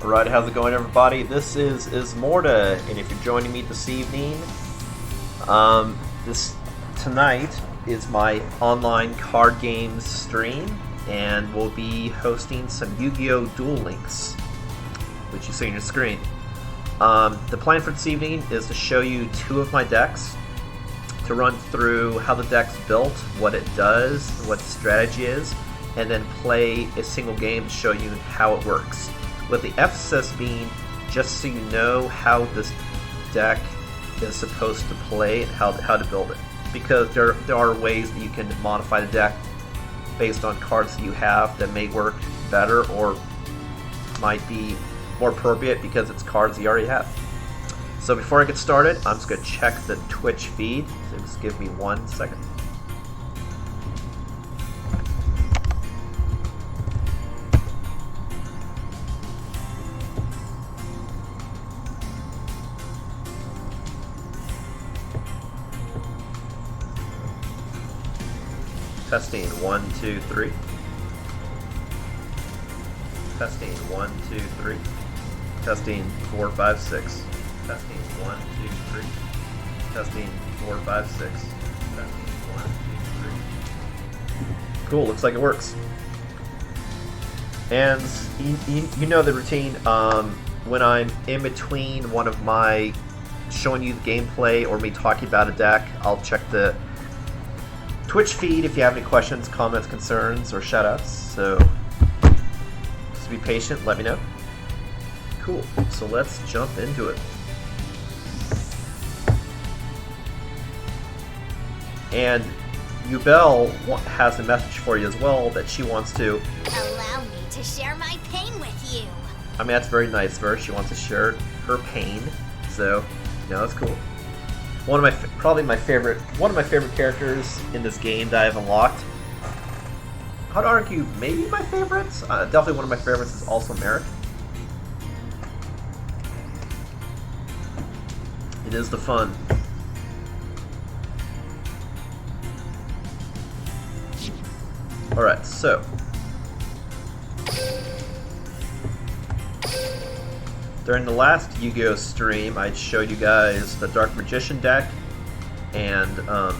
Alright, how's it going, everybody? This is Ismortah, and if you're joining me this evening, tonight is my online card games stream, and we'll be hosting some YuGiOh Duel links, which you see on your screen. The plan for this evening is to show you two of my decks, to run through how the deck's built, what it does, what the strategy is, and then play a single game to show you how it works. With the emphasis being just so you know how this deck is supposed to play and how to build it. Because there are ways that you can modify the deck based on cards that you have that may work better or might be more appropriate because it's cards you already have. So before I get started, I'm just going to check the Twitch feed. So just give me 1 second. Testing 1, 2, 3. Testing 1, 2, 3. Testing 4, 5, 6. Testing 1, 2, 3. Testing 4, 5, 6. Testing 1, 2, 3. Cool, looks like it works. And you know the routine. When I'm in between one of my showing you the gameplay or me talking about a deck, I'll check the Twitch feed if you have any questions, comments, concerns, or shoutouts. So just be patient, let me know. Cool, so let's jump into it. And YuBell has a message for you as well that she wants to allow me to share my pain with you. I mean, that's very nice of her. She wants to share her pain, so that's cool. One of my favorite characters in this game that I've unlocked. I'd argue maybe my favorites. Definitely one of my favorites is also Merrick. It is the fun. Alright, so during the last YuGiOh stream, I showed you guys the Dark Magician deck and my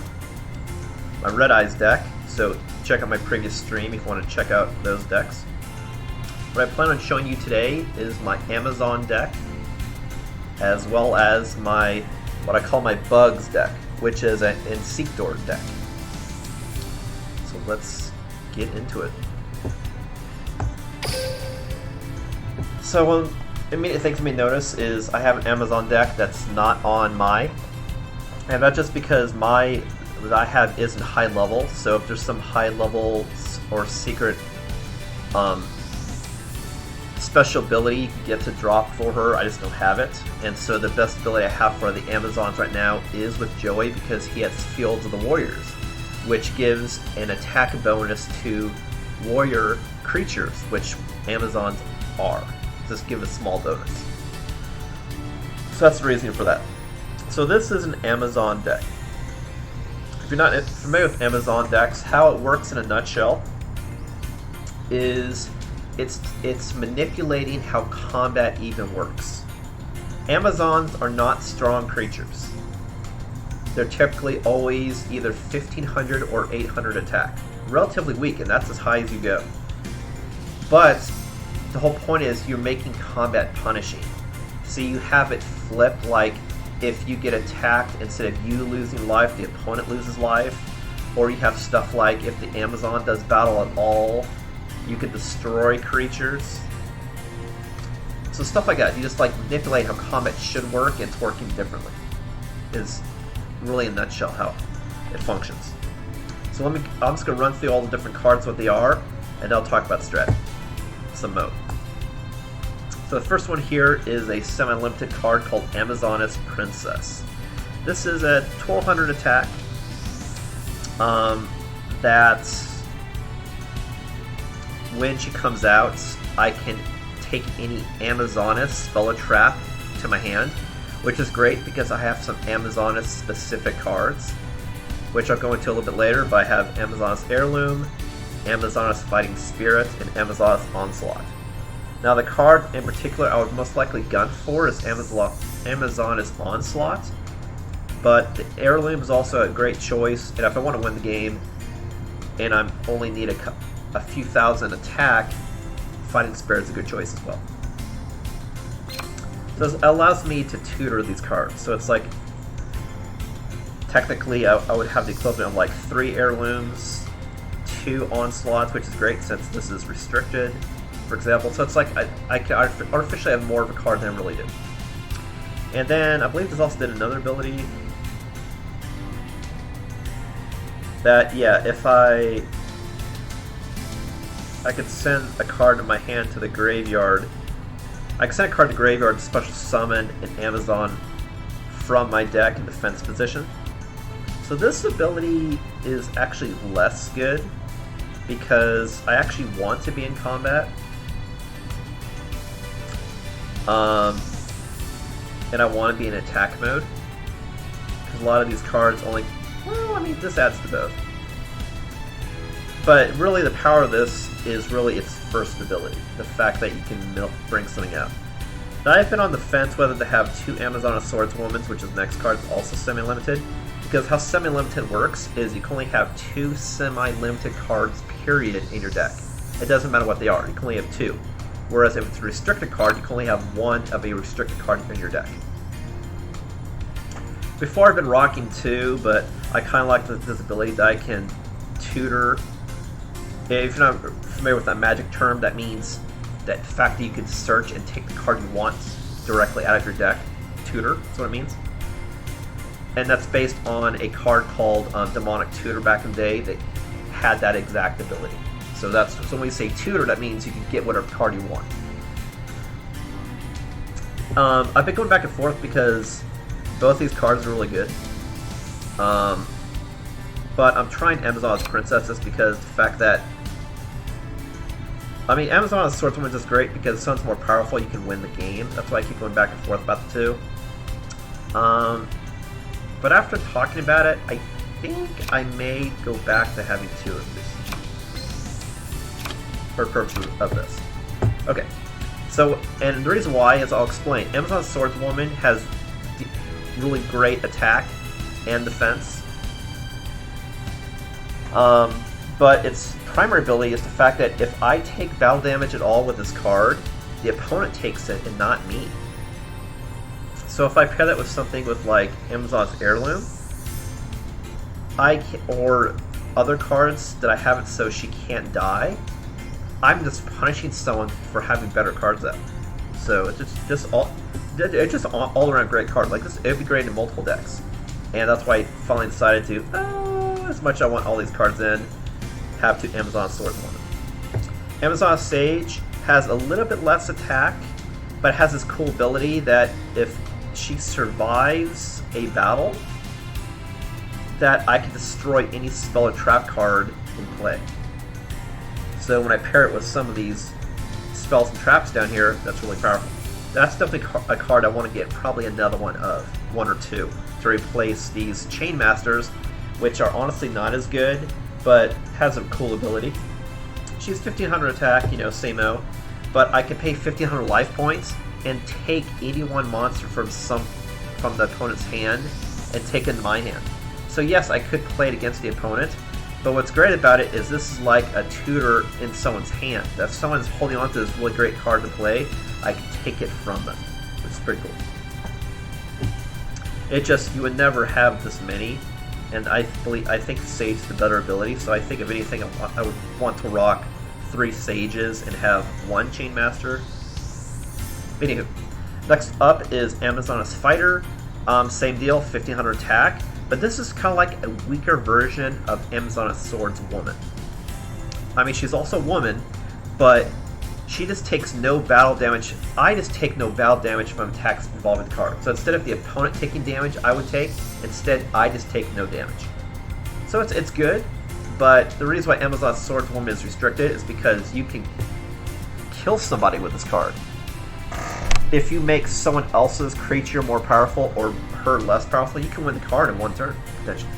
Red Eyes deck, so check out my previous stream if you want to check out those decks. What I plan on showing you today is my Amazon deck, as well as my, what I call my Bugs deck, which is an Inzektor deck. So let's get into it. So one immediate thing for me to notice is I have an Amazon deck that's not on my, and that's just because my that I have isn't high level. So if there's some high level or secret special ability you can get to drop for her, I just don't have it. And so the best ability I have for the Amazons right now is with Joey, because he has Fields of the Warriors, which gives an attack bonus to warrior creatures, which Amazons are. Just give a small bonus. So that's the reason for that. So this is an Amazon deck. If you're not familiar with Amazon decks, how it works in a nutshell is it's manipulating how combat even works. Amazons are not strong creatures. They're typically always either 1500 or 800 attack. Relatively weak, and that's as high as you go. But the whole point is you're making combat punishing. So you have it flipped, like if you get attacked, instead of you losing life, the opponent loses life. Or you have stuff like if the Amazon does battle at all, you can destroy creatures. So stuff like that. You just like manipulate how combat should work, and it's working differently. Is really in a nutshell how it functions. So I'm just going to run through all the different cards, what they are, and I'll talk about strategy. Some mode. So the first one here is a semi-limited card called Amazoness Princess. This is a 1200 attack. That when she comes out, I can take any Amazoness spell or trap to my hand, which is great because I have some Amazoness specific cards, which I'll go into a little bit later. But I have Amazoness Heirloom, Amazoness Fighting Spirit, and Amazoness Onslaught. Now the card in particular I would most likely gun for is Amazon is Onslaught, but the Heirloom is also a great choice, and if I want to win the game and I only need a few thousand attack, Fighting Spirit is a good choice as well. So it allows me to tutor these cards, so it's like technically I would have the equivalent of like 3 Heirlooms, 2 Onslaughts, which is great since this is restricted, for example. So it's like I can artificially have more of a card than I really do. And then I believe this also did another ability that, yeah, if I could send a card in my hand to the graveyard. I can send a card to the graveyard to special summon an Amazon from my deck in defense position. So this ability is actually less good because I actually want to be in combat. And I want to be in attack mode. Because a lot of these cards only... Well, I mean, this adds to both. But really the power of this is really its first ability. The fact that you can bring something out. Now I've been on the fence whether to have 2 Amazon of Swordswomen, which is the next card, is also semi-limited. Because how semi-limited works is you can only have 2 semi-limited cards, period, in your deck. It doesn't matter what they are, you can only have 2. Whereas if it's a restricted card, you can only have 1 of a restricted card in your deck. Before I've been rocking 2, but I kind of like this ability that I can tutor. If you're not familiar with that magic term, that means that the fact that you can search and take the card you want directly out of your deck. Tutor, that's what it means. And that's based on a card called Demonic Tutor back in the day that had that exact ability. So when we say tutor, that means you can get whatever card you want. I've been going back and forth because both these cards are really good. But I'm trying Amazon's Princesses because the fact that... I mean, Amazon's Swordswoman is great because the sun's more powerful, you can win the game. That's why I keep going back and forth about the 2. But after talking about it, I think I may go back to having 2 of these. For purposes of this. Okay. So, and the reason why is I'll explain. Amazon's Swordswoman has really great attack and defense. But its primary ability is the fact that if I take battle damage at all with this card, the opponent takes it and not me. So if I pair that with something with like Amazon's Heirloom, or other cards that I have it so she can't die, I'm just punishing someone for having better cards out. So it's just all around great card. Like this, it'd be great in multiple decks, and that's why I finally decided to, as much as I want all these cards in, have 2 Amazon Swordswoman. Amazon Sage has a little bit less attack, but has this cool ability that if she survives a battle, that I can destroy any spell or trap card in play. So when I pair it with some of these spells and traps down here, that's really powerful. That's definitely a card I want to get probably another one or 2, to replace these Chain Masters, which are honestly not as good, but has a cool ability. She's 1500 attack, you know, same-o, but I can pay 1500 life points and take 81 monster from the opponent's hand and take it in my hand. So yes, I could play it against the opponent, but what's great about it is this is like a tutor in someone's hand. If someone's holding on to this really great card to play, I can take it from them, which is pretty cool. It just, you would never have this many, and I think Sage is the better ability, so I think if anything I would want to rock 3 Sages and have 1 Chain Master. Anywho, next up is Amazoness Fighter. Same deal, 1500 attack, but this is kind of like a weaker version of Amazoness Swordswoman. I mean, she's also a woman, but she just takes no battle damage. I just take no battle damage from attacks involving the card. So instead of the opponent taking damage, I would take, instead I just take no damage. So it's good, but the reason why Amazon's Swordswoman is restricted is because you can kill somebody with this card. If you make someone else's creature more powerful or her less powerful, you can win the card in 1 turn, potentially.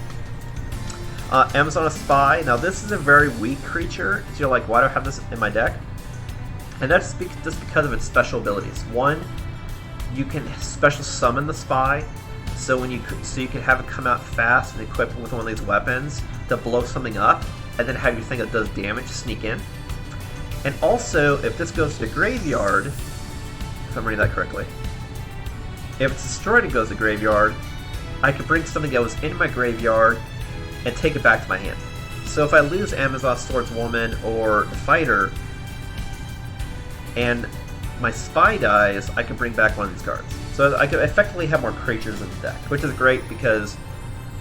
Amazoness Spy. Now this is a very weak creature. So you're like, why do I have this in my deck? And that's just because of its special abilities. One, you can special summon the spy, so you can have it come out fast and equip it with one of these weapons to blow something up, and then have your thing that does damage sneak in. And also, if this goes to the graveyard, if I'm reading that correctly, if it's destroyed and goes to the graveyard, I can bring something that was in my graveyard and take it back to my hand. So if I lose Amazon Swordswoman or the Fighter, and my Spy dies, I can bring back one of these cards. So I can effectively have more creatures in the deck, which is great because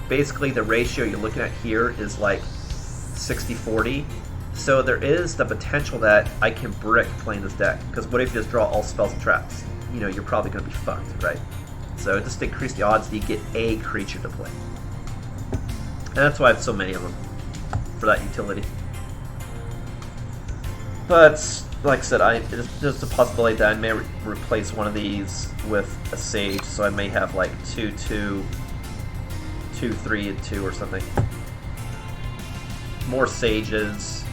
basically the ratio you're looking at here is like 60-40. So there is the potential that I can brick playing this deck, because what if you just draw all spells and traps? You know, you're probably going to be fucked, right? So just increase the odds that you get a creature to play. And that's why I have so many of them, for that utility. But, like I said, there's a possibility that I may replace one of these with a Sage, so I may have like 2/2, 2/3, and 2 or something. More Sages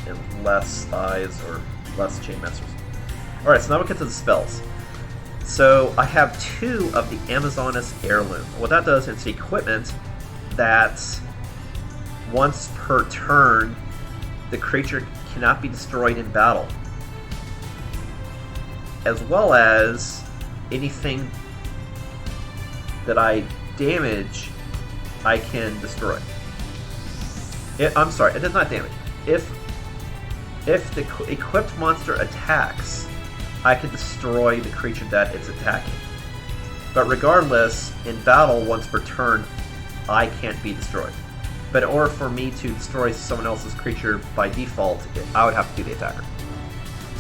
and less Spies or less Chainmasters. Alright, so now we'll get to the spells. So I have 2 of the Amazoness Heirloom. What that does is equipment that once per turn the creature cannot be destroyed in battle, as well as anything that I damage I can destroy. I'm sorry, it does not damage. If the equipped monster attacks, I can destroy the creature that it's attacking. But regardless, in battle, once per turn, I can't be destroyed. But in order for me to destroy someone else's creature by default, I would have to be the attacker.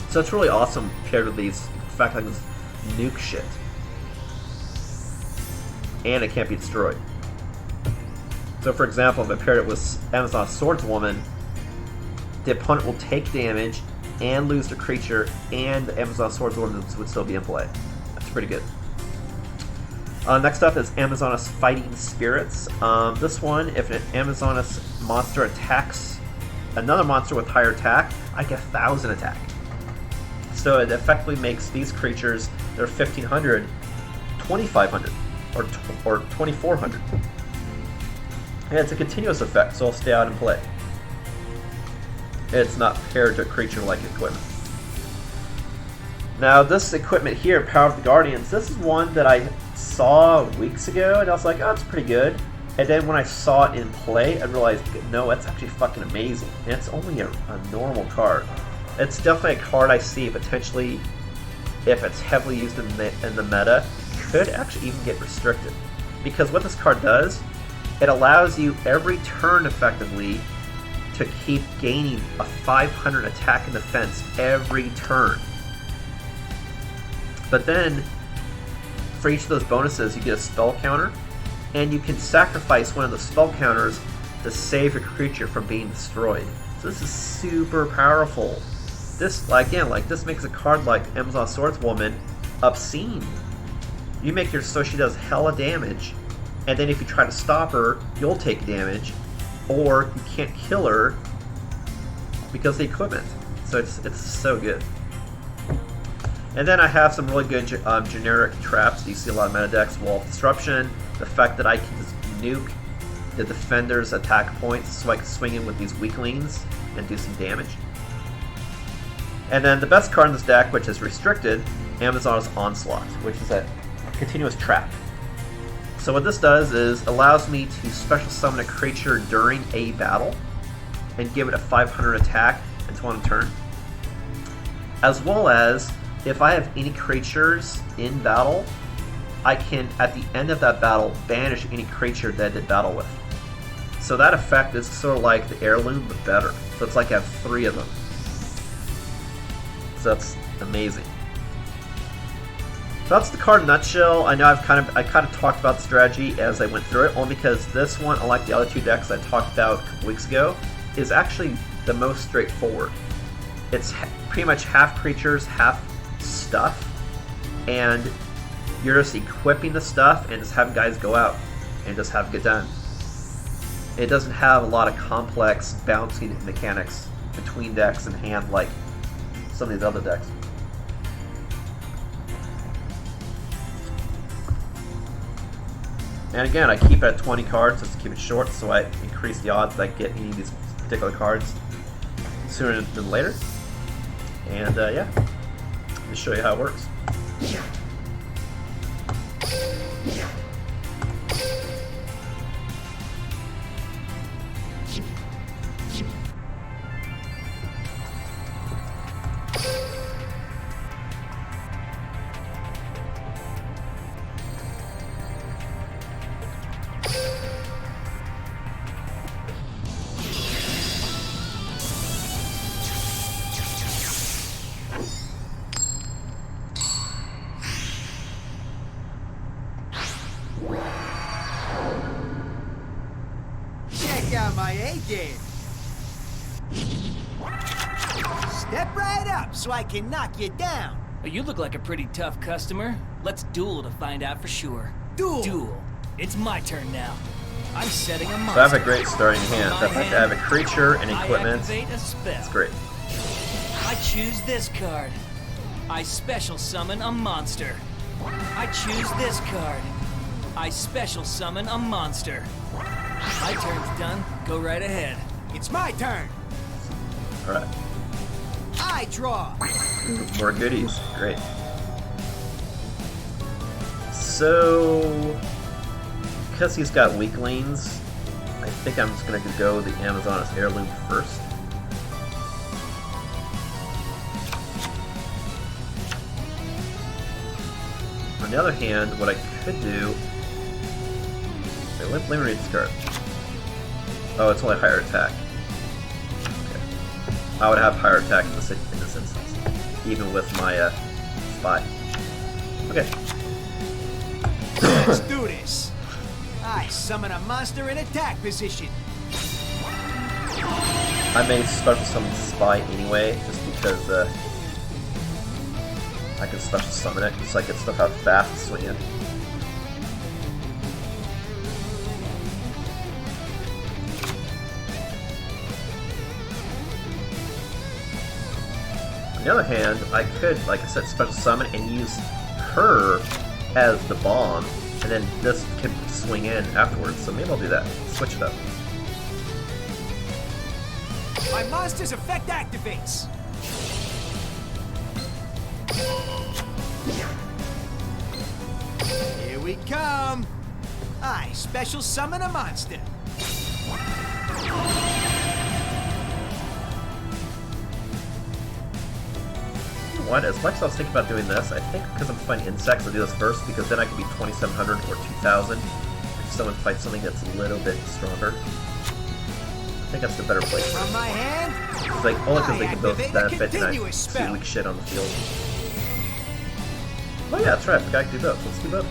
So it's really awesome paired with these, the fact that I can just nuke shit. And it can't be destroyed. So for example, if I paired it with Amazon Swordswoman, the opponent will take damage and lose the creature, and the Amazon Swordswoman would still be in play. That's pretty good. Next up is Amazoness Fighting Spirits. This one, if an Amazoness monster attacks another monster with higher attack, I get 1,000 attack. So it effectively makes these creatures, they're 1,500, 2,500, or 2,400. And it's a continuous effect, so it'll stay out and play. It's not paired to a creature-like equipment. Now, this equipment here, Power of the Guardians, this is one that I saw weeks ago, and I was like, oh, it's pretty good. And then when I saw it in play, I realized, no, it's actually fucking amazing. And it's only a normal card. It's definitely a card I see potentially, if it's heavily used in the meta, could actually even get restricted. Because what this card does, it allows you every turn effectively to keep gaining a 500 attack and defense every turn. But then, for each of those bonuses, you get a spell counter, and you can sacrifice one of the spell counters to save your creature from being destroyed. So this is super powerful. This, again, this makes a card like Amazon Swordswoman obscene. You make her so she does hella damage, and then if you try to stop her, you'll take damage, or you can't kill her because of the equipment. So it's so good. And then I have some really good generic traps that you see a lot of meta decks. Wall of Disruption, the fact that I can just nuke the defender's attack points so I can swing in with these weaklings and do some damage. And then the best card in this deck, which is restricted, Amazon's Onslaught, which is a continuous trap. So what this does is allows me to special summon a creature during a battle and give it a 500 attack until on turn. As well as, if I have any creatures in battle, I can, at the end of that battle, banish any creature that I did battle with. So that effect is sort of like the Heirloom, but better. So it's like I have 3 of them. So that's amazing. So that's the card in a nutshell. I know I kind of talked about the strategy as I went through it, only because this one, unlike the other 2 decks I talked about a couple weeks ago, is actually the most straightforward. It's pretty much half creatures, half stuff, and you're just equipping the stuff and just having guys go out and just have it get done. It doesn't have a lot of complex bouncing mechanics between decks and hand like some of these other decks. And again, I keep it at 20 cards just to keep it short, so I increase the odds that I get any of these particular cards sooner than later. And yeah, let me show you how it works. Check out my A game. Step right up so I can knock you down. You look like a pretty tough customer. Let's duel to find out for sure. Duel. Duel. It's my turn now. I'm setting a monster. So I have a great starting hand. If I have a creature and equipment, I activate a spell. it's great. I choose this card. I special summon a monster. I choose this card. I special summon a monster. My turn's done. Go right ahead. It's my turn. Alright. I draw. More goodies. Great. So, because he's got weaklings, I think I'm just going to go the Amazoness Heirloom first. On the other hand, what I could do... Wait, let me read this card. Oh, it's only higher attack. Okay. I would have higher attack in this instance, even with my spy. Okay. Let's do this. I summon a monster in attack position. I may special summon Spy anyway, just because I can special summon it, so I can still have fast swing it. On the other hand, I could, like I said, special summon and use her as the bomb, and then this can swing in afterwards, so maybe I'll do that. Switch it up. My monster's effect activates. Here we come. I special summon a monster. What? As much as I was thinking about doing this, I think because I'm fighting insects, I'll do this first, because then I can be 2,700 or 2,000 if someone fights something that's a little bit stronger. I think that's the better place. From my hand, It's like, only because they can both activate a benefit and I continuous see spell. weak shit on the field. Oh yeah, that's right, I forgot I can do both. Let's do both.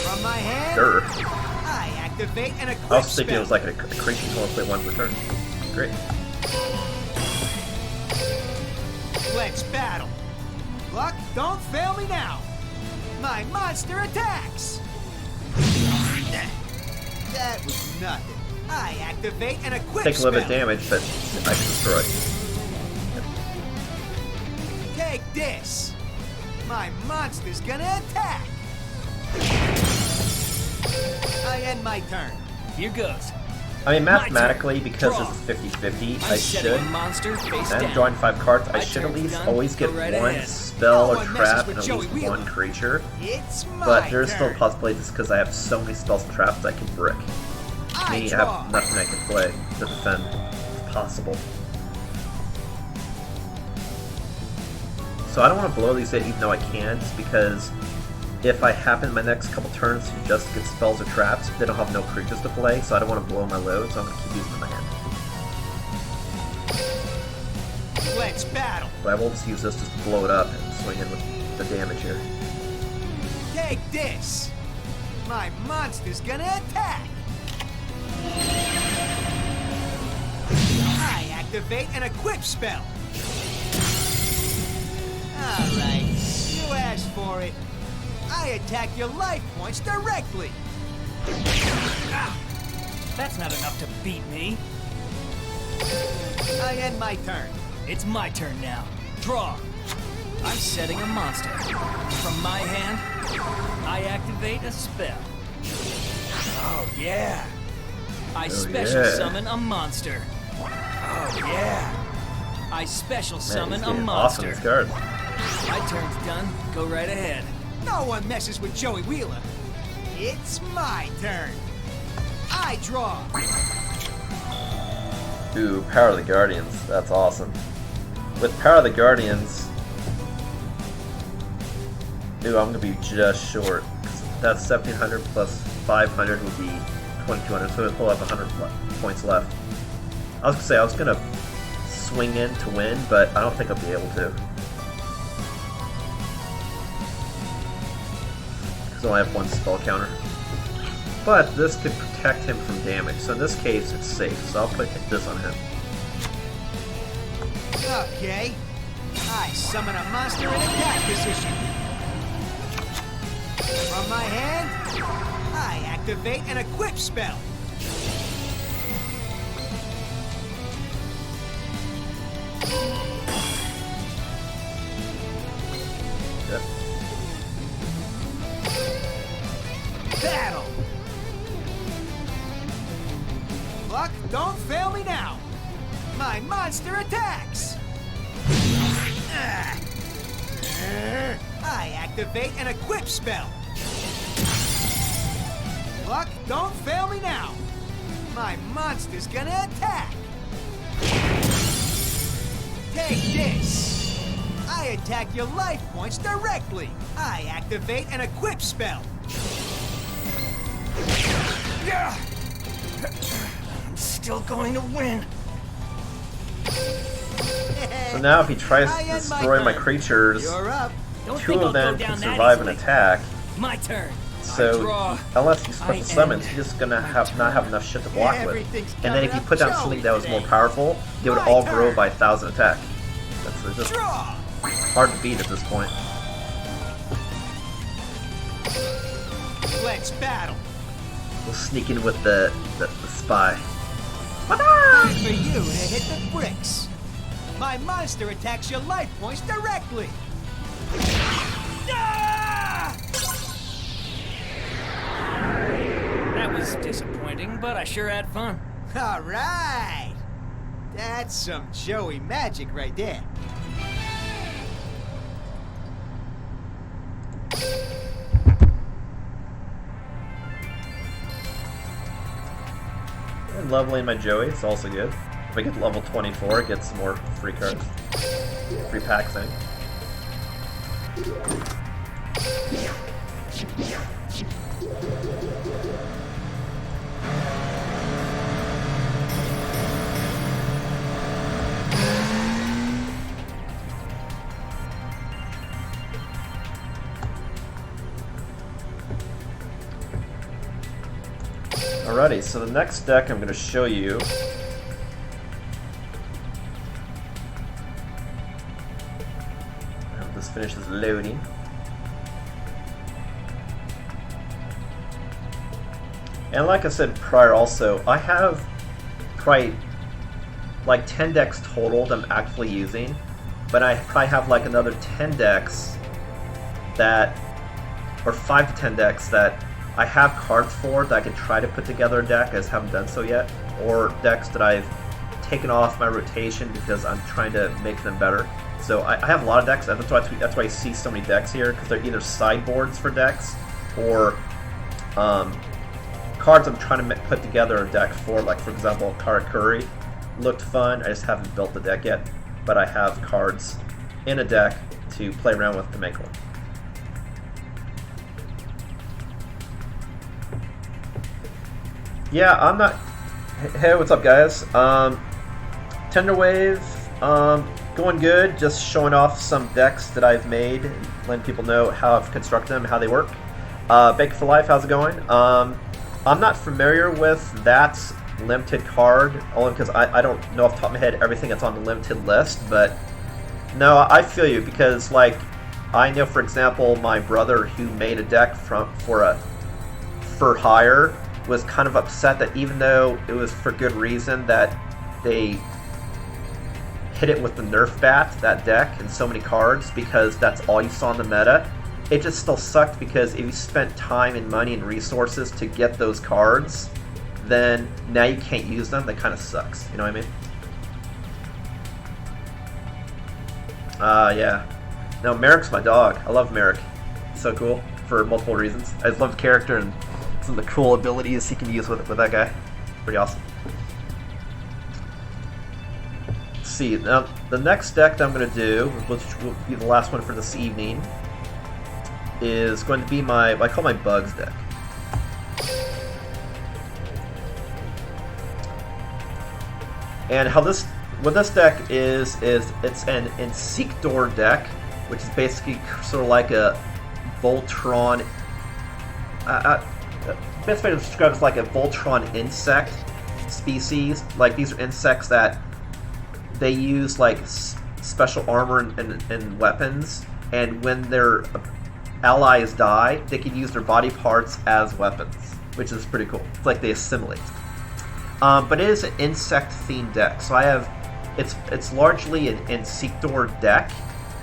from my hand, Grr. I activate an equip I was thinking spell. it was like a creature can only play one per turn. Great. Let's battle. Luck, don't fail me now. My monster attacks. That was nothing. I activate an equip Take a little bit of spell. damage, but I can destroy. Take this. My monster's gonna attack. I end my turn. Here goes. I mean, My mathematically, turn. because Draw. this is 50-50, I'm I setting should. a monster face I'm down. drawing 5 cards. I My should at turn's least done. always get Go right one ahead. spell No or one messes trap with and at Joey least Wheeler. one creature. It's my But there's turn. still a possibility just because I have so many spells and traps I can brick. I Meaning I draw. have nothing I can play to defend. It's possible. So I don't want to blow these in even though I can, just because if I happen in my next couple turns to just get spells or traps, then I'll have no creatures to play, so I don't want to blow my load, so I'm going to keep using them in my hand. Let's battle. But I will just use this just to blow it up and swing in with the damage here. Take this. My monster's gonna attack. I activate an equip spell. Alright, you asked for it. I attack your life points directly. Ah, that's not enough to beat me. I end my turn. It's my turn now. Draw. I'm setting a monster. From my hand, I activate a spell. Oh yeah. I special summon a monster. Oh yeah. I special summon a monster. Awesome card. My turn's done. Go right ahead. No one messes with Joey Wheeler. It's my turn. I draw. Ooh, Power of the Guardians. That's awesome. With Power of the Guardians, ooh, I'm gonna be just short. That's 1,700 plus 500 would be 2,200, so we'll have 100 points left. I was gonna say I was gonna swing in to win, but I don't think I'll be able to. Because I only have one spell counter. But this could protect him from damage, so in this case it's safe, so I'll put this on him. Okay. I summon a monster in attack position. From my hand, I activate an equip spell. Yep. Battle. Luck, don't fail me now. My monster attacks. I activate an equip spell. Luck, don't fail me now. My monster's gonna attack. Take this. I attack your life points directly. I activate an equip spell. I'm still going to win. So now if he tries I to end destroy my turn. creatures, You're up. Don't two think of I'll them go can down that survive an easily. attack. My turn. I So draw. unless he I special end summons, he's just gonna not have enough shit to block with. Everything's And then if coming you up put down Joey something that was more today. powerful, they would My all grow turn. by 1,000 attack. That's just Draw. hard to beat at this point. Let's battle. We'll sneak in with the spy. Time for you to hit the bricks. My monster attacks your life points directly. Ah! That was disappointing, but I sure had fun. All right. That's some Joey magic right there. And leveling my Joey is also good. If I get to level 24, it gets some more free cards. Free packs in. Alrighty, so the next deck I'm going to show you this finishes loading. And like I said prior also, I have probably like 10 decks total that I'm actively using, but I probably have like another 10 decks that, or 5 to 10 decks that I have cards for that I can try to put together a deck. I just haven't done so yet, or decks that I've taken off my rotation because I'm trying to make them better. So I have a lot of decks. That's why you see so many decks here, because they're either sideboards for decks or cards I'm trying to put together a deck for. Like for example, Karakuri looked fun. I just haven't built the deck yet, but I have cards in a deck to play around with to make one. Yeah, I'm not. Hey, what's up, guys? Tender Wave, going good. Just showing off some decks that I've made, and letting people know how I've constructed them, how they work. Bake for Life, how's it going? I'm not familiar with that limited card, only because I don't know off the top of my head everything that's on the limited list. But no, I feel you, because like I know, for example, my brother who made a deck for hire was kind of upset that even though it was for good reason that hit it with the Nerf bat, that deck, and so many cards, because that's all you saw in the meta, it just still sucked, because if you spent time and money and resources to get those cards, then now you can't use them. That kind of sucks. You know what I mean? Yeah. No, Merrick's my dog. I love Merrick. He's so cool for multiple reasons. I just love the character and some of the cool abilities he can use with that guy. Pretty awesome. Let's see. Now, the next deck that I'm going to do, which will be the last one for this evening, is going to be my, what I call my Bugs deck. And what this deck is it's an Inzektor deck, which is basically sort of like a Voltron. Best way to describe it is like a Voltron insect species. Like, these are insects that they use like special armor and weapons, and when their allies die, they can use their body parts as weapons, which is pretty cool. It's like they assimilate. But it is an insect-themed deck, so I have it's largely an Inzektor deck,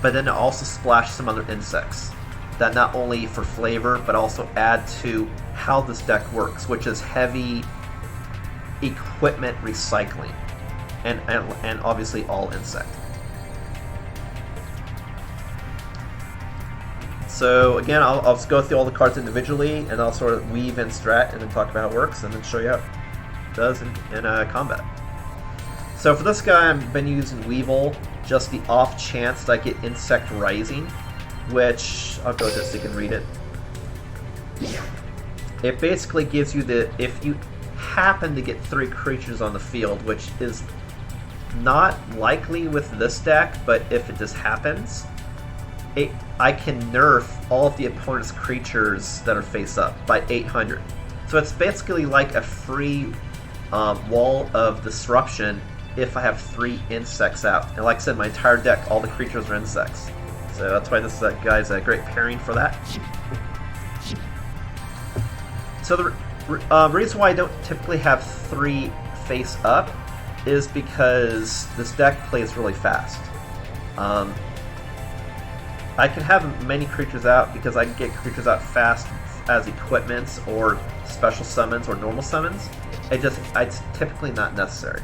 but then it also splashes some other insects that not only for flavor, but also add to how this deck works, which is heavy equipment recycling, and obviously all insect. So again, I'll just go through all the cards individually, and I'll sort of weave in strat, and then talk about how it works, and then show you how it does in combat. So for this guy, I've been using Weevil, just the off chance that I get Insect Rising, which, I'll go to this so you can read it. It basically gives you if you happen to get 3 creatures on the field, which is not likely with this deck, but if it just happens, I can nerf all of the opponent's creatures that are face up by 800. So it's basically like a free wall of disruption if I have 3 insects out. And like I said, my entire deck, all the creatures are insects. So that's why this guy's a great pairing for that. So the reason why I don't typically have 3 face up is because this deck plays really fast. I can have many creatures out because I can get creatures out fast as equipments or special summons or normal summons. It's typically not necessary.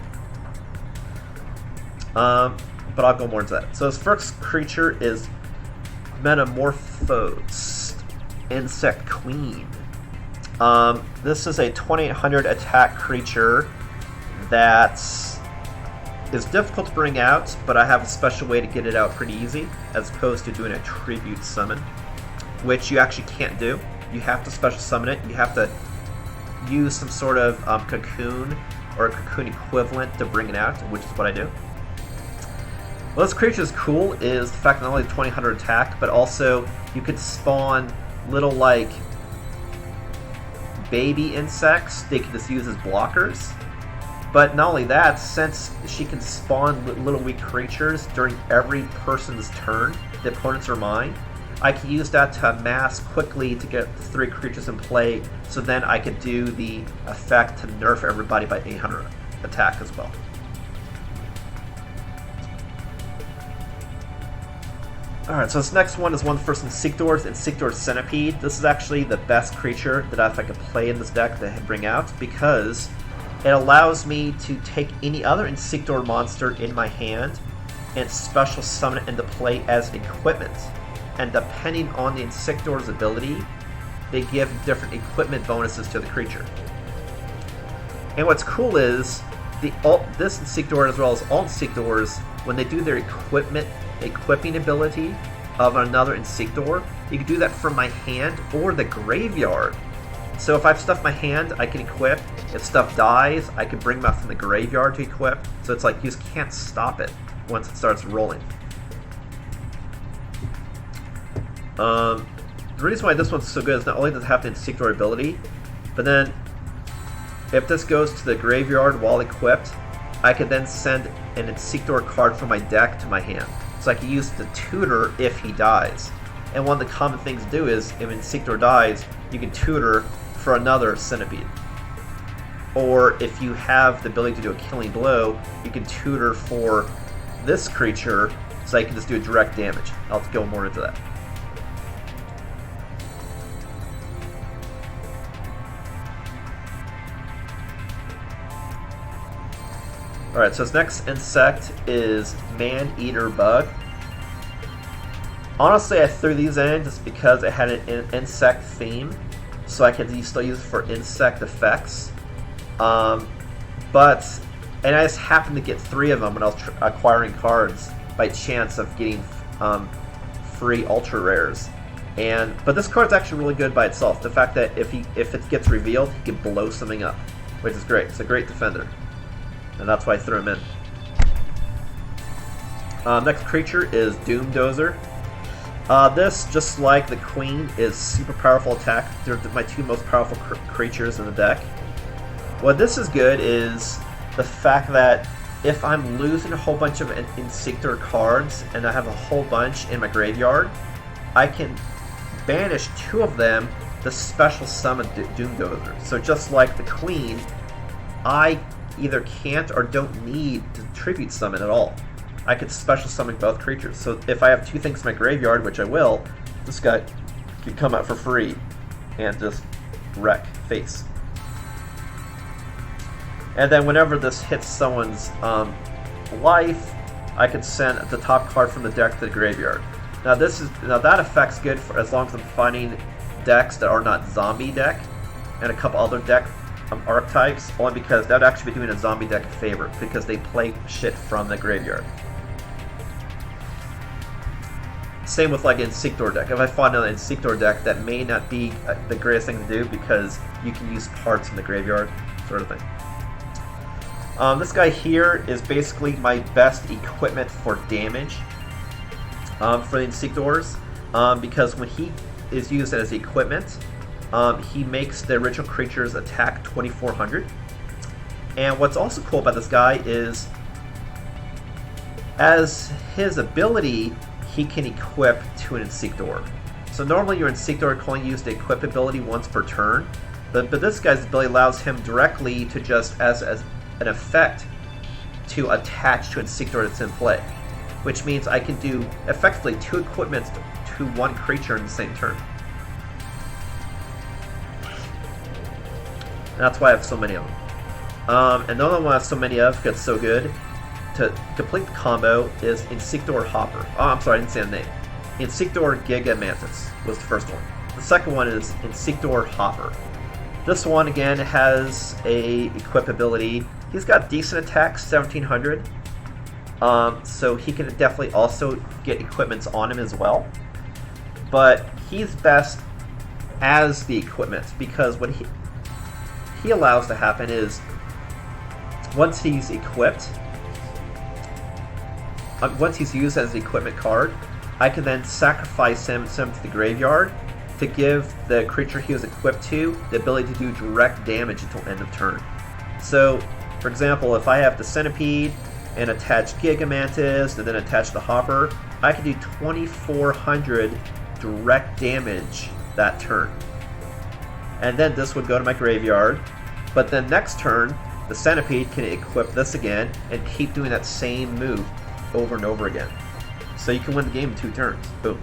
But I'll go more into that. So his first creature is Metamorphosed Insect Queen. This is a 2800 attack creature that is difficult to bring out, but I have a special way to get it out pretty easy, as opposed to doing a tribute summon, which you actually can't do. You have to special summon it. You have to use some sort of cocoon or a cocoon equivalent to bring it out, which is what I do. What this creature is cool is the fact that not only 2000 attack, but also you could spawn little like baby insects they can just use as blockers. But not only that, since she can spawn little weak creatures during every person's turn, the opponents are mine, I can use that to amass quickly to get 3 creatures in play, so then I could do the effect to nerf everybody by 800 attack as well. Alright, so this next one is one of the first Inzektors, Inzektor Centipede. This is actually the best creature that if I could play in this deck to bring out, because it allows me to take any other Inzektor monster in my hand and special summon it into play as equipment. And depending on the Inzektor's ability, they give different equipment bonuses to the creature. And what's cool is this Inzektor, as well as all Inzektors, when they do their equipping ability of another Inzektor, you can do that from my hand or the graveyard. So if I've stuff my hand, I can equip. If stuff dies, I can bring them out from the graveyard to equip. So it's like you just can't stop it once it starts rolling. The reason why this one's so good is not only does it have the Inzektor ability, but then if this goes to the graveyard while equipped, I could then send an Inzektor card from my deck to my hand. So I can use the tutor if he dies. And one of the common things to do is, if Inzektor dies, you can tutor for another Centipede. Or if you have the ability to do a killing blow, you can tutor for this creature so I can just do direct damage. I'll go more into that. Alright, so this next insect is Man-Eater Bug. Honestly, I threw these in just because it had an insect theme, so I could still use it for insect effects. And I just happened to get 3 of them when I was acquiring cards by chance of getting free ultra rares. But this card's actually really good by itself. The fact that if it gets revealed, he can blow something up, which is great. It's a great defender, and that's why I threw him in. Next creature is Doomdozer. This, just like the Queen, is super powerful attack. They're my 2 most powerful creatures in the deck. What this is good is the fact that if I'm losing a whole bunch of Inzektor cards and I have a whole bunch in my graveyard, I can banish 2 of them to special summon Doomdozer. So just like the Queen, I either can't or don't need to tribute summon at all. I could special summon both creatures. So if I have 2 things in my graveyard, which I will, this guy can come out for free and just wreck face. And then whenever this hits someone's life, I can send the top card from the deck to the graveyard. Now that effect's good for as long as I'm finding decks that are not zombie deck and a couple other deck archetypes, only because that would actually be doing a zombie deck a favor because they play shit from the graveyard. Same with like Inzektor deck. If I find an Inzektor deck, that may not be the greatest thing to do because you can use parts from the graveyard, sort of thing. This guy here is basically my best equipment for damage for the Inzektors, because when he is used as equipment, he makes the original creature's attack 2400. And what's also cool about this guy is, as his ability, he can equip to an Inzektor. So normally your Inzektor can only use the equip ability once per turn, but this guy's ability allows him directly to just, as an effect, to attach to an Inzektor that's in play. Which means I can do effectively 2 equipments to 1 creature in the same turn. And that's why I have so many of them. And the other one I have so many of, because it's so good, to complete the combo is Inzektor Hopper. Oh, I'm sorry, I didn't say the name. Inzektor Giga Mantis was the first one. The second one is Inzektor Hopper. This one, again, has a equip ability. He's got decent attack, 1700. So he can definitely also get equipments on him as well. But he's best as the equipment, because what he allows to happen is, once he's equipped, once he's used as the equipment card, I can then sacrifice him and send him to the graveyard to give the creature he was equipped to the ability to do direct damage until end of turn. So, for example, if I have the Centipede and attach Gigamantis and then attach the Hopper, I can do 2400 direct damage that turn. And then this would go to my graveyard, but then next turn, the Centipede can equip this again and keep doing that same move over and over again. So you can win the game in 2 turns. Boom.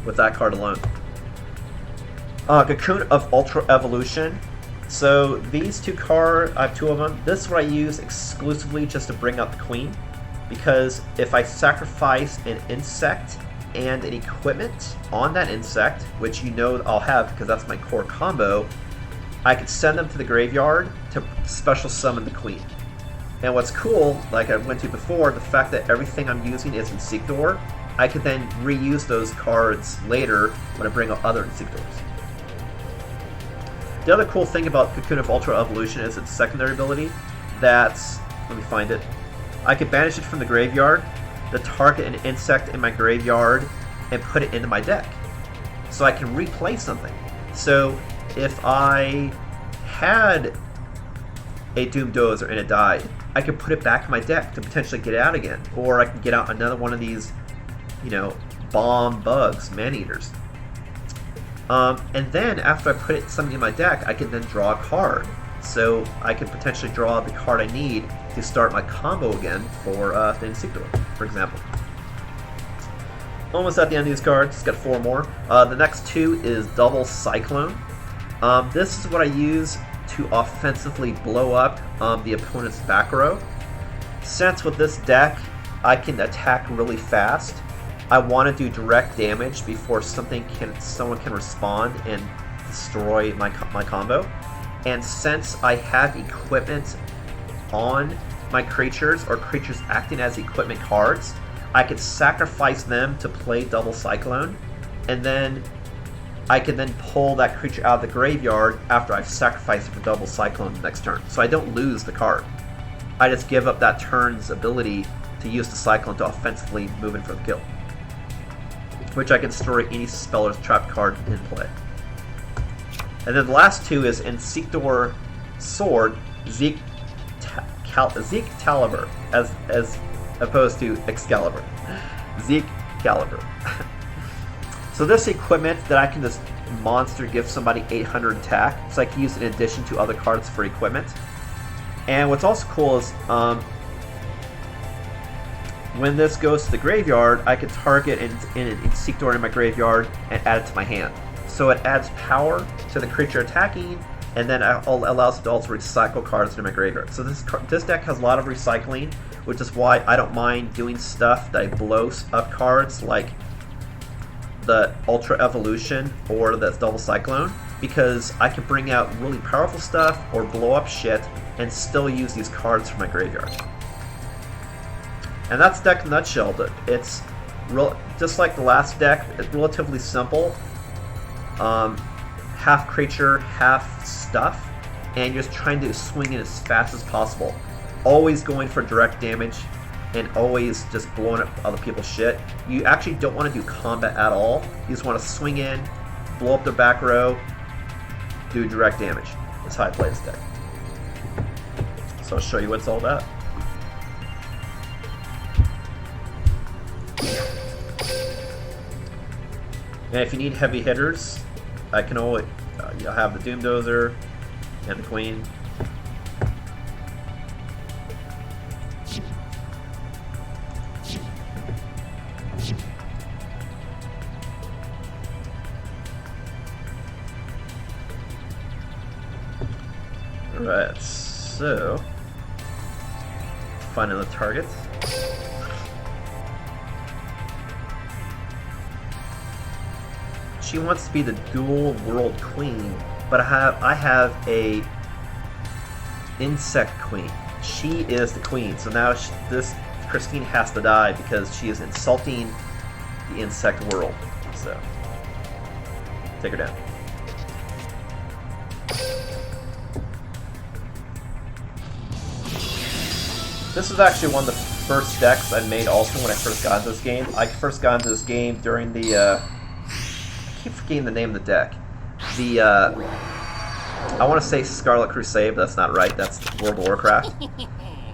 With that card alone. Cocoon of Ultra Evolution. So these 2 cards, I have 2 of them. This is what I use exclusively just to bring out the Queen. Because if I sacrifice an insect and an equipment on that insect, which you know I'll have because that's my core combo, I could send them to the graveyard to special summon the Queen. And what's cool, like I went to before, the fact that everything I'm using is Inzektor, I could then reuse those cards later when I bring up other Inzektors. The other cool thing about Cocoon of Ultra Evolution is its secondary ability. That's, let me find it. I could banish it from the graveyard, to target an insect in my graveyard, and put it into my deck. So I can replay something. So if I had a Doomdozer and it died, I could put it back in my deck to potentially get out again. Or I can get out another one of these, bomb bugs, man-eaters. And then after I put something in my deck, I can then draw a card. So I can potentially draw the card I need to start my combo again for the Inzektor, for example. Almost at the end of these cards, got 4 more. The next 2 is Double Cyclone. This is what I use to offensively blow up the opponent's back row. Since with this deck, I can attack really fast, I want to do direct damage before someone can respond and destroy my combo. And since I have equipment on my creatures, or creatures acting as equipment cards, I could sacrifice them to play Double Cyclone, and then I can then pull that creature out of the graveyard after I've sacrificed it for Double Cyclone the next turn. So I don't lose the card. I just give up that turn's ability to use the Cyclone to offensively move in for the kill, which I can destroy any spell or trap card in play. And then the last 2 is Inzektor Sword, Zeke Caliber, as opposed to Excalibur. Zeke Caliber. So this equipment that I can just monster give somebody 800 attack, so I can use it in addition to other cards for equipment. And what's also cool is when this goes to the graveyard, I can target an Inzektor in my graveyard and add it to my hand. So it adds power to the creature attacking, and then allows it to also recycle cards into my graveyard. So this deck has a lot of recycling, which is why I don't mind doing stuff that I blow up cards like the Ultra Evolution or the Double Cyclone, because I can bring out really powerful stuff or blow up shit and still use these cards for my graveyard. And that's deck in a nutshell. It's just like the last deck, it's relatively simple. Half creature, half stuff, and you're just trying to swing it as fast as possible. Always going for direct damage, and always just blowing up other people's shit. You actually don't want to do combat at all. You just want to swing in, blow up their back row, do direct damage. That's how I play this deck. So I'll show you what it's all about. And if you need heavy hitters, I can always you'll have the Doomdozer and the Queen. Alright, so finding the target. She wants to be the dual world queen, but I have a insect queen. She is the queen, so now this Christine has to die because she is insulting the insect world. So take her down. This is actually one of the first decks I made also when I first got into this game. I first got into this game during the I keep forgetting the name of the deck. I want to say Scarlet Crusade, but that's not right. That's World of Warcraft.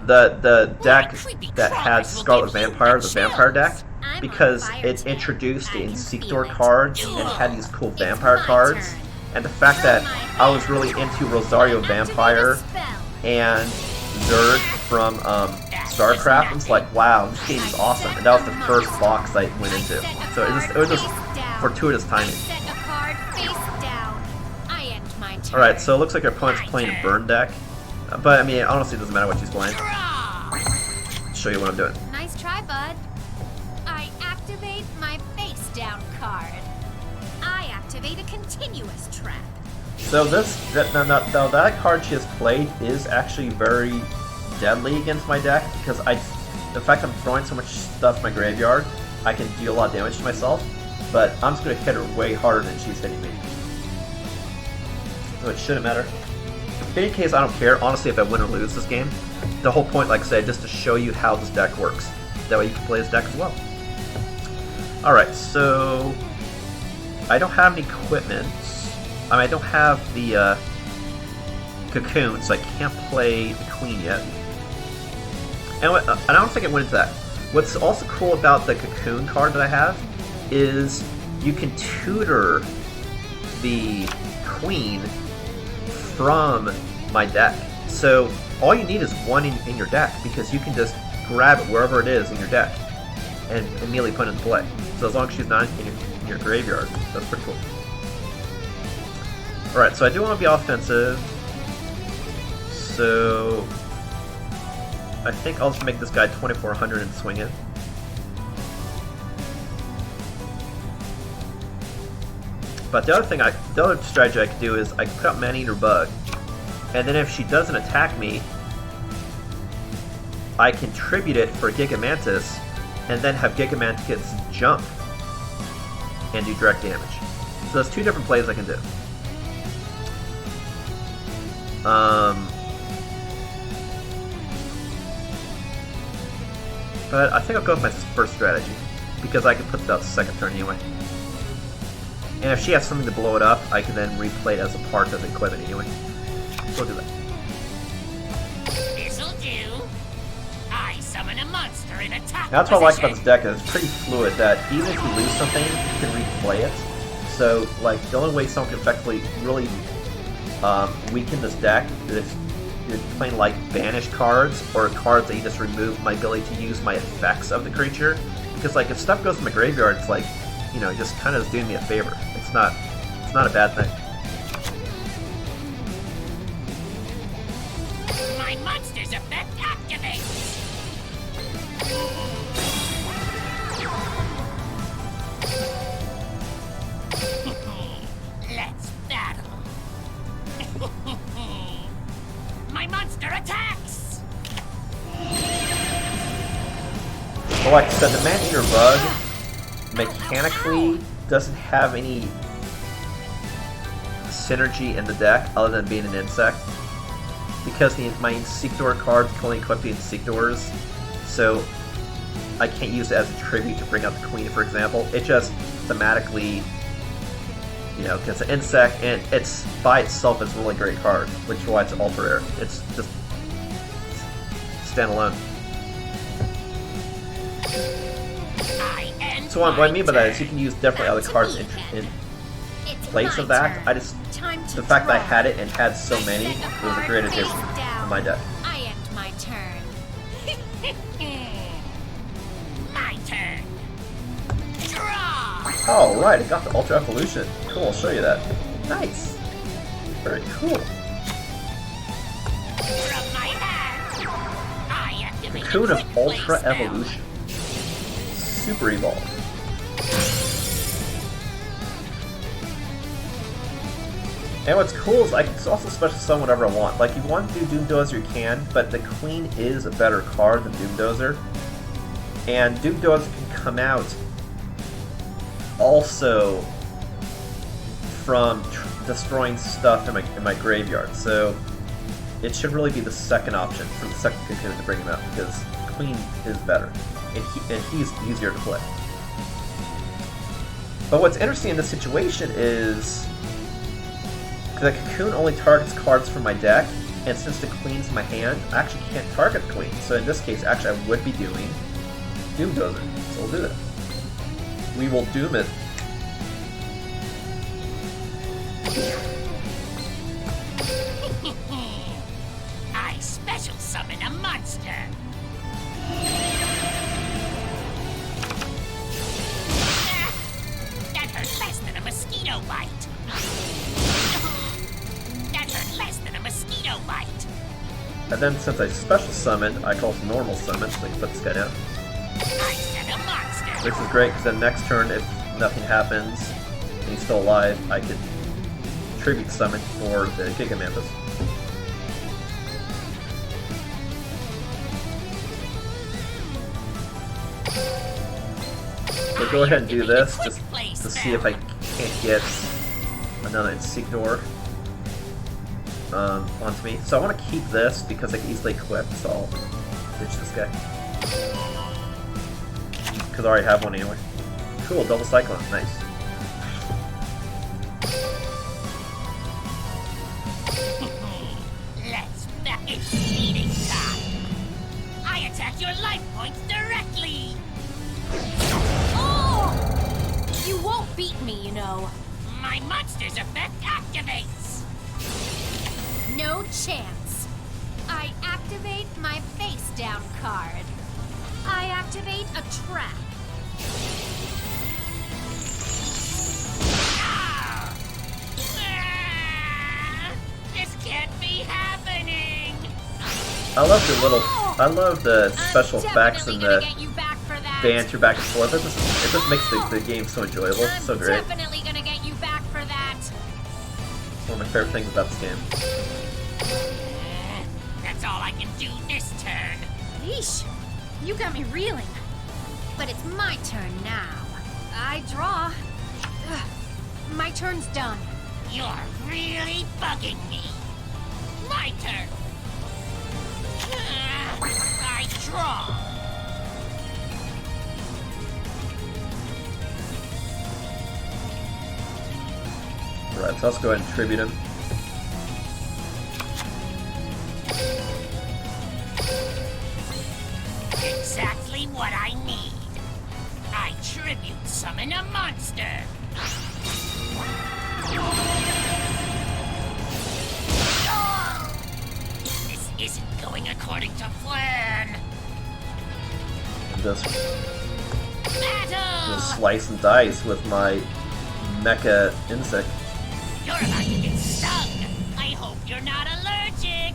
The deck that had Scarlet Vampire, the Vampire deck, because it introduced the Inzektor cards and had these cool vampire cards. And the fact that I was really into Rosario Vampire and Zerg from StarCraft, it's like, wow, this game is awesome. And that was the first box I went into. So it was just fortuitous timing. Alright, so it looks like our opponent's playing a burn deck. But I mean, honestly, it doesn't matter what she's playing. I'll show you what I'm doing. Nice try, bud. I activate my face down card. I activate a continuous trap. So that card she has played is actually very deadly against my deck, because the fact I'm throwing so much stuff in my graveyard, I can deal a lot of damage to myself. But I'm just going to hit her way harder than she's hitting me. So it shouldn't matter. In any case, I don't care, honestly, if I win or lose this game. The whole point, like I said, just to show you how this deck works. That way you can play this deck as well. Alright, so I don't have any equipment. I mean, I don't have the Cocoon, so I can't play the Queen yet. And I don't think I went into that. What's also cool about the Cocoon card that I have is you can tutor the Queen from my deck. So all you need is one in your deck, because you can just grab it wherever it is in your deck and immediately put it in play. So as long as she's not in your graveyard, that's pretty cool. Alright, so I do want to be offensive. So I think I'll just make this guy 2400 and swing it. But the other strategy I could do is I could put out Maneater Bug, and then if she doesn't attack me, I can tribute it for Gigamantis, and then have Gigamantis jump and do direct damage. So there's two different plays I can do. But I think I'll go with my first strategy, because I can put that out the second turn anyway. And if she has something to blow it up, I can then replay it as a part of the equipment anyway. So we'll do that. This'll do. I summon a monster in attack. Now, that's what I like about this deck, is it's pretty fluid, that even if you lose something, you can replay it. So, like, the only way someone can effectively really weaken this deck is if you're playing, like, banished cards, or cards that you just remove my ability to use my effects of the creature. Because, like, if stuff goes to my graveyard, it's like, you know, just kind of is doing me a favor. It's not a bad thing. My monster's effect activates. Let's battle. My monster attacks. Well, like I said, the Maneater Bug mechanically doesn't have any synergy in the deck other than being an insect, because my Inzektor cards can only equip the Inzektors, so I can't use it as a tribute to bring out the Queen, for example. It just thematically, you know, because an insect, and it's by itself is a really great card, which is why it's ultra rare. It's just standalone. So what I mean by that is you can use definitely other cards in place of that. The fact that I had it and had so many, it was a great addition to my deck. I end my turn. My turn. Draw. Oh, right, I got the Ultra Evolution. Cool, I'll show you that. Nice. Very cool. From my hand, I activate Cocoon the of quick Ultra play spell. Evolution. Super Evolve. And what's cool is I can also special summon whatever I want. Like, if you want to do Doomdozer, you can, but the Queen is a better card than Doomdozer. And Doomdozer can come out also from destroying stuff in my graveyard. So it should really be the second option for the second Cocoon to bring him out, because Queen is better, and he's easier to play. But what's interesting in this situation is the Cocoon only targets cards from my deck, and since the Queen's in my hand, I actually can't target the Queen. So in this case, actually, I would be doing Doomdozer. So we'll do that. We will doom it. I special summon a monster. That hurt less than a mosquito bite. That hurt less than a mosquito bite. And then since I special summoned, I call it normal summon, so I can put this guy down. I set a monster. This is great, because then next turn, if nothing happens, and he's still alive, I could tribute summon for the Gigamantis. So go ahead and do this, just to see if I can't get another Inzektor onto me. So I want to keep this, because I can easily equip, so I'll ditch this guy. Because I already have one anyway. Cool, double Cyclone, nice. Let's back. It's eating time. I attack your life points directly. Oh! You won't beat me, you know. My monster's effect activates. No chance. I activate my face down card. I activate a trap. This can't be happening. I love the special effects and the Get you back for that. banter back and forth. It just makes the game so enjoyable. I'm So great. definitely gonna get you back for that. It's one of my favorite things about this game. That's all I can do this turn. Yeesh, you got me reeling. But it's my turn now. I draw. Ugh, my turn's done. You're really bugging me. My turn. I draw. Alright, so let's go ahead and tribute him. Exactly what I need. I tribute summon a monster. This isn't going according to plan. Just Battle! slice and dice with my mecha insect. You're about to get stung. I hope you're not allergic.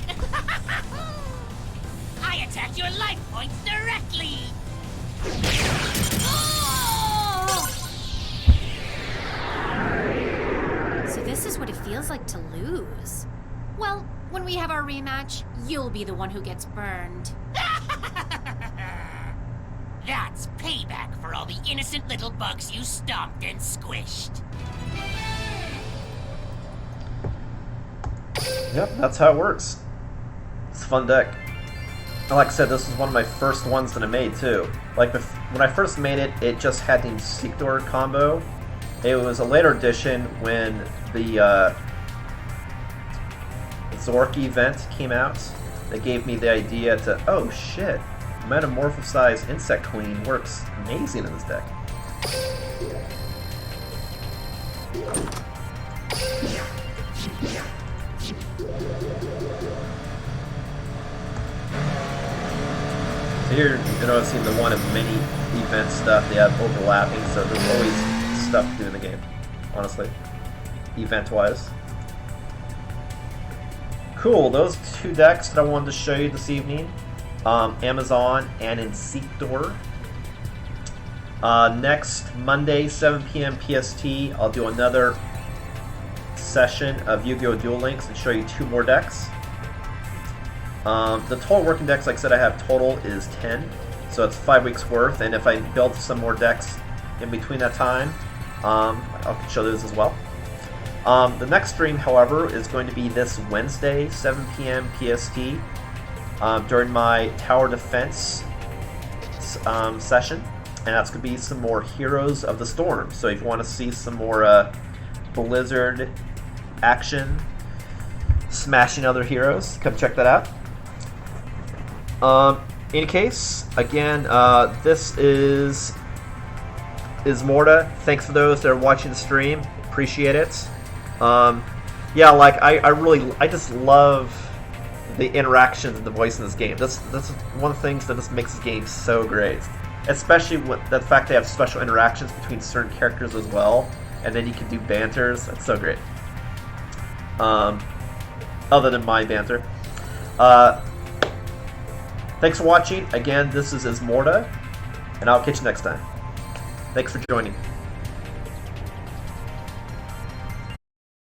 I attack your life points directly. So this is what it feels like to lose. Well, when we have our rematch, you'll be the one who gets burned. That's payback for all the innocent little bugs you stomped and squished. Yep, that's how it works. It's a fun deck. And like I said, this was one of my first ones that I made too. Like when I first made it, it just had the Inzektor combo. It was a later edition when the Zork event came out that gave me the idea to, oh shit, Metamorphosized Insect Queen works amazing in this deck. So here you're noticing the one of many event stuff they have overlapping, so there's always stuff to do in the game, honestly, event-wise. Cool, those two decks that I wanted to show you this evening, Amazon and Inzektor. Next Monday, 7 p.m. PST, I'll do another session of YuGiOh Duel Links and show you two more decks. The total working decks, like I said, I have total is 10, so it's 5 weeks worth, and if I build some more decks in between that time, I'll show those as well. The next stream, however, is going to be this Wednesday, 7 p.m. PST, during my Tower Defense session, and that's going to be some more Heroes of the Storm. So if you want to see some more Blizzard action, smashing other heroes, come check that out. In any case, again, this is Ismortah. Thanks for those that are watching the stream. Appreciate it. Yeah, like I just love the interactions and the voice in this game. That's one of the things that just makes this game so great. Especially with the fact they have special interactions between certain characters as well, and then you can do banters. That's so great. Other than my banter. Thanks for watching. Again, this is Ismortah, and I'll catch you next time. Thanks for joining.